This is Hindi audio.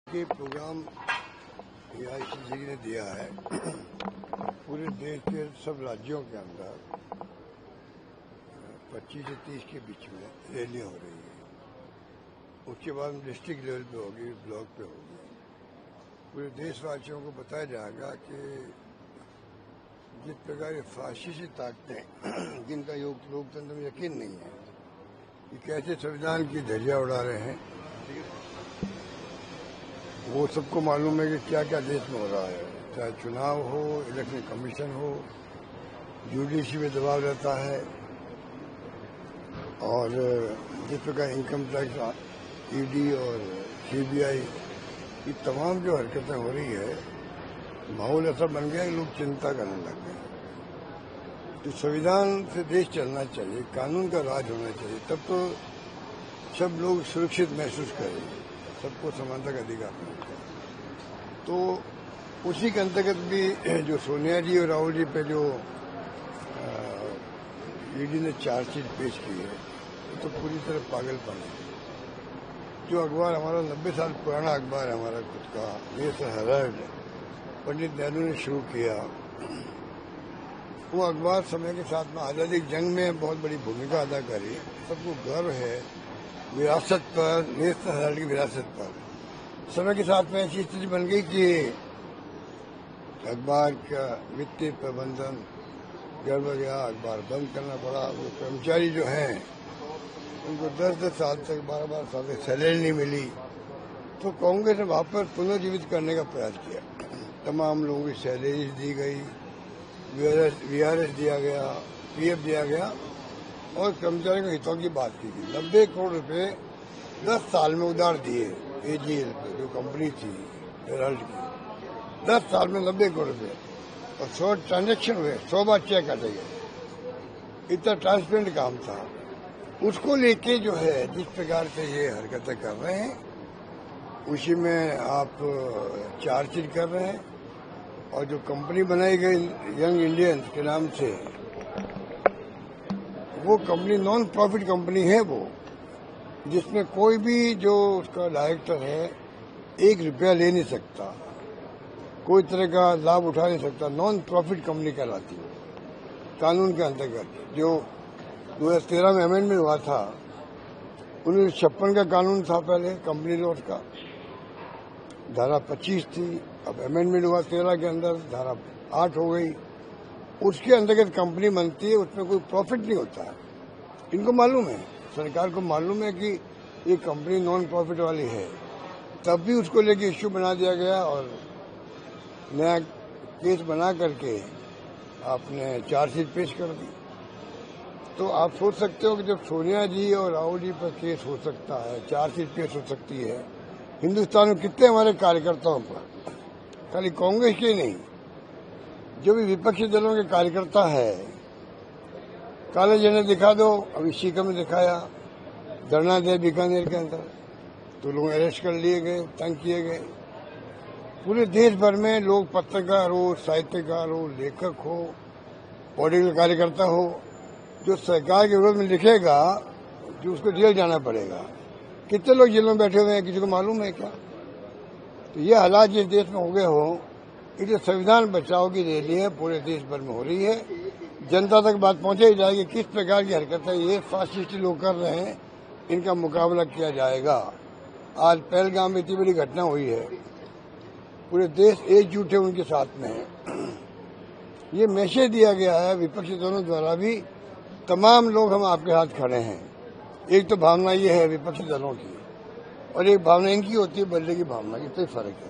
के प्रोग्राम AICC ने दिया है पूरे देश के सब राज्यों के अंदर 25 से 30 के बीच में रैलियां हो रही है। उसके बाद डिस्ट्रिक्ट लेवल पे होगी, ब्लॉक पे होगी। पूरे देशवासियों को बताया जाएगा कि जिस प्रकार ये फाशिस्ट ताकतें जिनका लोकतंत्र में यकीन नहीं है, ये कैसे संविधान की धज्जियां उड़ा रहे हैं, वो सबको मालूम है कि क्या क्या देश में हो रहा है। चाहे चुनाव हो, इलेक्शन कमीशन हो, जुडिशरी में दबाव रहता है, और जिस प्रकार इनकम टैक्स, ED और CBI ये तमाम जो हरकतें हो रही है, माहौल ऐसा बन गया कि लोग चिंता करने लग गए। तो संविधान से देश चलना चाहिए, कानून का राज होना चाहिए, तब तो सब लोग सुरक्षित महसूस करेंगे, सबको समानता का अधिकार मिलता है। तो उसी के अंतर्गत भी जो सोनिया जी और राहुल जी पे जो ED ने चार्जशीट पेश की है, तो पूरी तरह पागलपन है। जो अखबार हमारा 90 साल पुराना अखबार है, हमारा खुद का नेशनल हेराल्ड, पंडित नेहरू ने शुरू किया, वो अखबार समय के साथ में आज़ादी की जंग में बहुत बड़ी भूमिका अदा करी। सबको गर्व है विरासत पर, नेशनल हेराल्ड की विरासत पर। समय के साथ में ऐसी स्थिति बन गई कि अखबार का वित्तीय प्रबंधन गड़बड़ गया, अखबार बंद करना पड़ा। वो कर्मचारी जो हैं उनको 10-10 साल तक, 12-12 साल तक सैलरी नहीं मिली। तो कांग्रेस ने वहां पर पुनर्जीवित करने का प्रयास किया। तमाम लोगों की सैलरीज दी गई, VRS दिया गया, PF दिया गया, और कर्मचारियों के हितों की बात की गई। 90 करोड़ रुपए 10 साल में उधार दिए AGL पे, जो कंपनी थी हेराल्ड की। 10 साल में 90 करोड़ रुपए, और 100 ट्रांजेक्शन हुए, 100 बार चेक काटे गए। इतना ट्रांसपेरेंट काम था। उसको लेके जो है जिस प्रकार से ये हरकतें कर रहे हैं, उसी में आप चार्जशीट कर रहे हैं। और जो कंपनी बनाई गई यंग इंडियंस के नाम से, वो कंपनी नॉन प्रॉफिट कंपनी है, वो जिसमें कोई भी जो उसका डायरेक्टर है 1 रुपया ले नहीं सकता, कोई तरह का लाभ उठा नहीं सकता। नॉन प्रॉफिट कंपनी कहलाती है कानून के अंतर्गत। जो 2013 में अमेंडमेंट हुआ था, 1956 का कानून था पहले कंपनी लॉ का, धारा 25 थी। अब अमेंडमेंट हुआ 13 के अंदर, धारा 8 हो गई। उसके अंतर्गत कंपनी बनती है, उसमें कोई प्रॉफिट नहीं होता है। इनको मालूम है, सरकार को मालूम है कि ये कंपनी नॉन प्रॉफिट वाली है, तब भी उसको लेके इश्यू बना दिया गया और नया केस बना करके आपने चार्जशीट पेश कर दी। तो आप सोच सकते हो कि जब सोनिया जी और राहुल जी पर केस हो सकता है, चार्जशीट पेश हो सकती है, हिंदुस्तान में कितने हमारे कार्यकर्ताओं पर, खाली कांग्रेस के नहीं, जो भी विपक्षी दलों के कार्यकर्ता है, काले झंडे दिखा दो। अभी सीकर में दिखाया, धरना दे बीकानेर के अंदर, तो लोग अरेस्ट कर लिए गए, तंग किए गए। पूरे देश भर में लोग, पत्रकार हो, साहित्यकार हो, लेखक हो, पॉलिटिकल कार्यकर्ता हो, जो सरकार के विरोध में लिखेगा, जो उसको जेल जाना पड़ेगा। कितने लोग जेल में बैठे हुए हैं, किसी को मालूम है क्या? तो ये हालात जिस देश में हो गए हो, इसलिए संविधान बचाओ की रैलियां पूरे देश भर में हो रही है। जनता तक बात पहुंचाई जाएगी किस प्रकार की हरकतें ये फासिस्ट लोग कर रहे हैं, इनका मुकाबला किया जाएगा। आज पहलगाम में इतनी बड़ी घटना हुई है, पूरे देश एकजुट है, उनके साथ में है। ये मैसेज दिया गया है विपक्षी दलों द्वारा भी, तमाम लोग हम आपके साथ खड़े हैं। एक तो भावना ये है विपक्षी दलों की, और एक भावना इनकी होती है बदले की भावना, इतना फर्क है।